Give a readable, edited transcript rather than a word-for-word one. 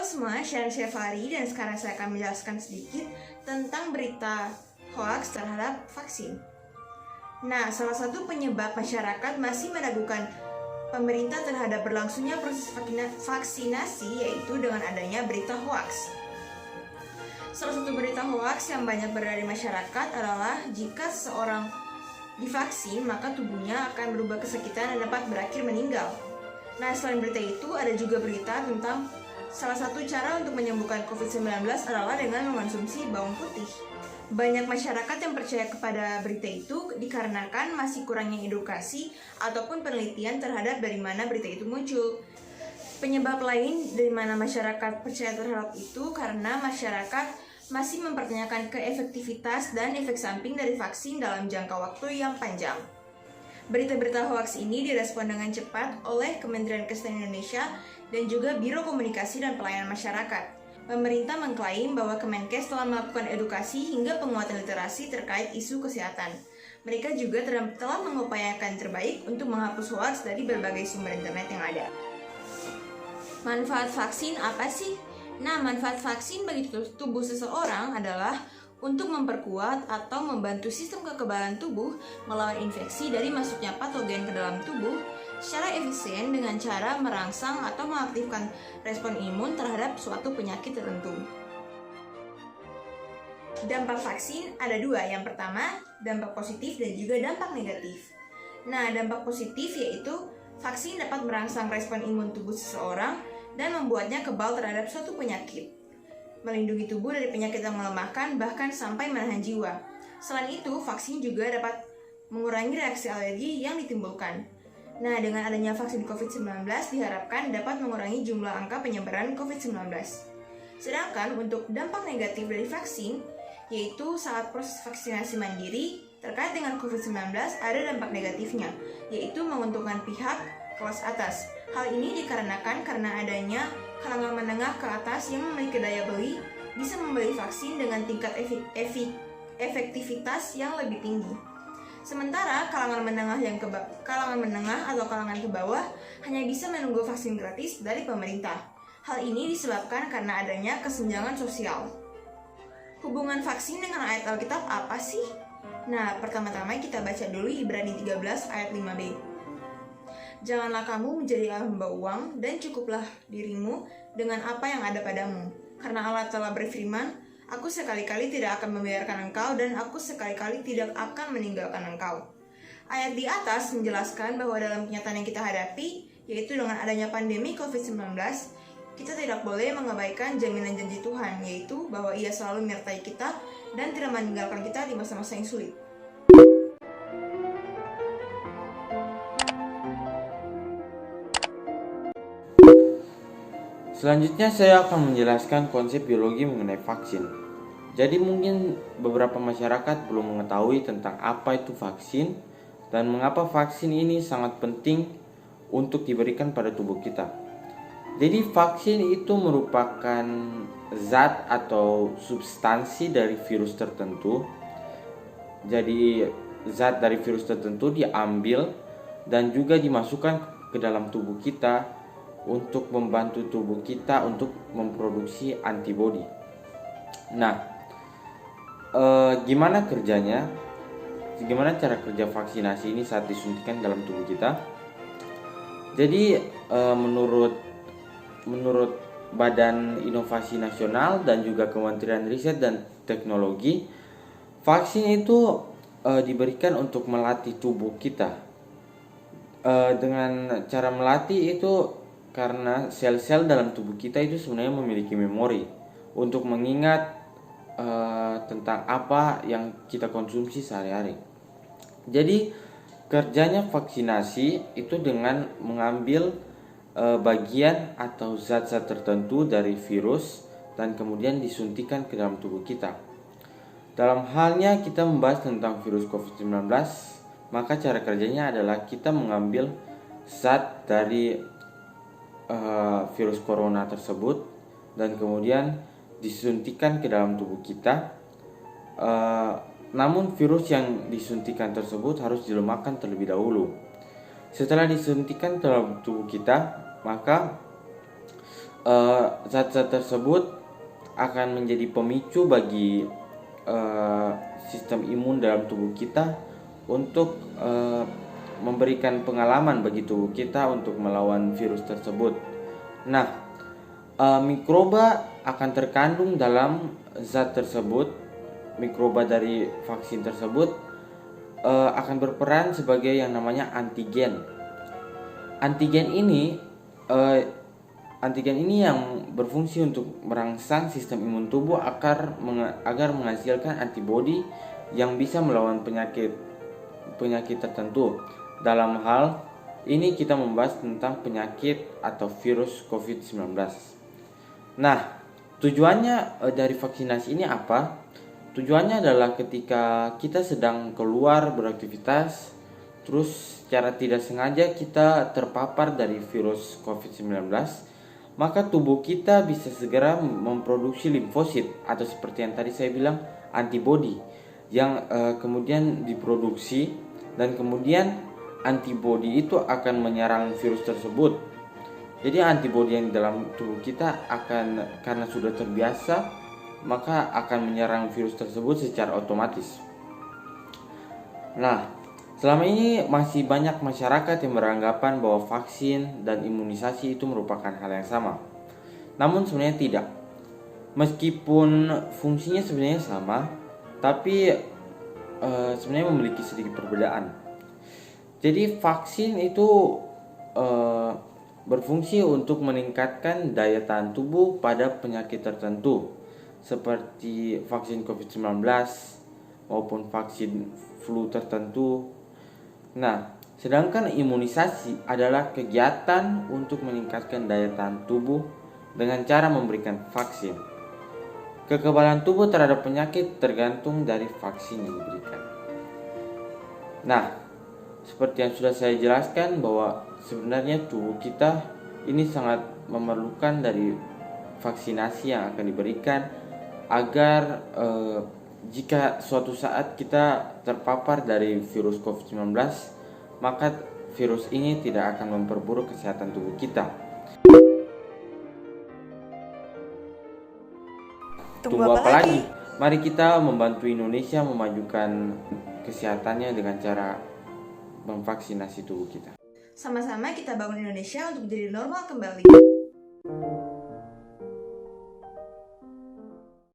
semua, saya Fari dan sekarang saya akan menjelaskan sedikit tentang berita hoaks terhadap vaksin. Nah, salah satu penyebab masyarakat masih meragukan pemerintah terhadap berlangsungnya proses vaksinasi yaitu dengan adanya berita hoaks. Salah satu berita hoaks yang banyak berada di masyarakat adalah jika seseorang divaksin maka tubuhnya akan berubah kesakitan dan dapat berakhir meninggal. Nah, selain berita itu ada juga berita tentang salah satu cara untuk menyembuhkan COVID-19 adalah dengan mengonsumsi bawang putih. Banyak masyarakat yang percaya kepada berita itu dikarenakan masih kurangnya edukasi ataupun penelitian terhadap dari mana berita itu muncul. Penyebab lain dari mana masyarakat percaya terhadap itu karena masyarakat masih mempertanyakan keefektivitas dan efek samping dari vaksin dalam jangka waktu yang panjang. Berita-berita hoaks ini direspon dengan cepat oleh Kementerian Kesehatan Indonesia dan juga Biro Komunikasi dan Pelayanan Masyarakat. Pemerintah mengklaim bahwa Kemenkes telah melakukan edukasi hingga penguatan literasi terkait isu kesehatan. Mereka juga telah mengupayakan terbaik untuk menghapus hoaks dari berbagai sumber internet yang ada. Manfaat vaksin apa sih? Nah, manfaat vaksin bagi tubuh seseorang adalah untuk memperkuat atau membantu sistem kekebalan tubuh melawan infeksi dari masuknya patogen ke dalam tubuh secara efisien dengan cara merangsang atau mengaktifkan respon imun terhadap suatu penyakit tertentu. Dampak vaksin ada dua, yang pertama dampak positif dan juga dampak negatif. Nah, dampak positif yaitu vaksin dapat merangsang respon imun tubuh seseorang dan membuatnya kebal terhadap suatu penyakit, melindungi tubuh dari penyakit yang melemahkan bahkan sampai menahan jiwa. Selain itu, vaksin juga dapat mengurangi reaksi alergi yang ditimbulkan. Nah, dengan adanya vaksin COVID-19 diharapkan dapat mengurangi jumlah angka penyebaran COVID-19. Sedangkan untuk dampak negatif dari vaksin, yaitu saat proses vaksinasi mandiri terkait dengan COVID-19 ada dampak negatifnya, yaitu menguntungkan pihak kelas atas. Hal ini dikarenakan karena adanya kalangan menengah ke atas yang memiliki daya beli bisa membeli vaksin dengan tingkat efektivitas yang lebih tinggi. Sementara kalangan menengah atau kalangan ke bawah hanya bisa menunggu vaksin gratis dari pemerintah. Hal ini disebabkan karena adanya kesenjangan sosial. Hubungan vaksin dengan ayat Alkitab apa sih? Nah, pertama-tama kita baca dulu Ibrani 13 ayat 5b. Janganlah kamu menjadi hamba uang dan cukuplah dirimu dengan apa yang ada padamu. Karena Allah telah berfirman, aku sekali-kali tidak akan membiarkan engkau dan aku sekali-kali tidak akan meninggalkan engkau. Ayat di atas menjelaskan bahwa dalam kenyataan yang kita hadapi, yaitu dengan adanya pandemi COVID-19, kita tidak boleh mengabaikan jaminan janji Tuhan, yaitu bahwa Ia selalu menyertai kita dan tidak meninggalkan kita di masa-masa yang sulit. Selanjutnya saya akan menjelaskan konsep biologi mengenai vaksin. Jadi mungkin beberapa masyarakat belum mengetahui tentang apa itu vaksin dan mengapa vaksin ini sangat penting untuk diberikan pada tubuh kita. Jadi vaksin itu merupakan zat atau substansi dari virus tertentu. Jadi zat dari virus tertentu diambil dan juga dimasukkan ke dalam tubuh kita untuk membantu tubuh kita untuk memproduksi antibodi. Nah, gimana kerjanya? Gimana cara kerja vaksinasi ini saat disuntikan dalam tubuh kita? Jadi menurut Badan Inovasi Nasional dan juga Kementerian Riset dan Teknologi, vaksin itu diberikan untuk melatih tubuh kita. Dengan cara melatih itu karena sel-sel dalam tubuh kita itu sebenarnya memiliki memori untuk mengingat tentang apa yang kita konsumsi sehari-hari. Jadi kerjanya vaksinasi itu dengan mengambil bagian atau zat-zat tertentu dari virus dan kemudian disuntikan ke dalam tubuh kita. Dalam halnya kita membahas tentang virus COVID-19, maka cara kerjanya adalah kita mengambil zat dari virus corona tersebut dan kemudian disuntikan ke dalam tubuh kita. Namun virus yang disuntikan tersebut harus dilemahkan terlebih dahulu. Setelah disuntikan ke dalam tubuh kita, maka zat-zat tersebut akan menjadi pemicu bagi sistem imun dalam tubuh kita untuk memberikan pengalaman bagi tubuh kita untuk melawan virus tersebut. Nah, mikroba akan terkandung dalam zat tersebut. Mikroba dari vaksin tersebut akan berperan sebagai yang namanya antigen. Antigen ini yang berfungsi untuk merangsang sistem imun tubuh agar menghasilkan antibodi yang bisa melawan penyakit tertentu. Dalam hal ini kita membahas tentang penyakit atau virus COVID-19. Nah, tujuannya dari vaksinasi ini apa? Tujuannya adalah ketika kita sedang keluar beraktivitas, terus secara tidak sengaja kita terpapar dari virus COVID-19, maka tubuh kita bisa segera memproduksi limfosit atau seperti yang tadi saya bilang antibodi yang kemudian diproduksi, dan kemudian antibodi itu akan menyerang virus tersebut. Jadi antibodi yang di dalam tubuh kita karena sudah terbiasa, maka akan menyerang virus tersebut secara otomatis. Nah, selama ini masih banyak masyarakat yang beranggapan bahwa vaksin dan imunisasi itu merupakan hal yang sama. Namun sebenarnya tidak. Meskipun fungsinya sebenarnya sama, tapi sebenarnya memiliki sedikit perbedaan. Jadi vaksin itu berfungsi untuk meningkatkan daya tahan tubuh pada penyakit tertentu seperti vaksin COVID-19 maupun vaksin flu tertentu. Nah, sedangkan imunisasi adalah kegiatan untuk meningkatkan daya tahan tubuh dengan cara memberikan vaksin. Kekebalan tubuh terhadap penyakit tergantung dari vaksin yang diberikan. Nah, seperti yang sudah saya jelaskan bahwa sebenarnya tubuh kita ini sangat memerlukan dari vaksinasi yang akan diberikan agar jika suatu saat kita terpapar dari virus COVID-19, maka virus ini tidak akan memperburuk kesehatan tubuh kita. Tunggu apa lagi? Mari kita membantu Indonesia memajukan kesehatannya dengan cara memvaksinasi tubuh kita. Sama-sama kita bangun Indonesia untuk menjadi normal kembali.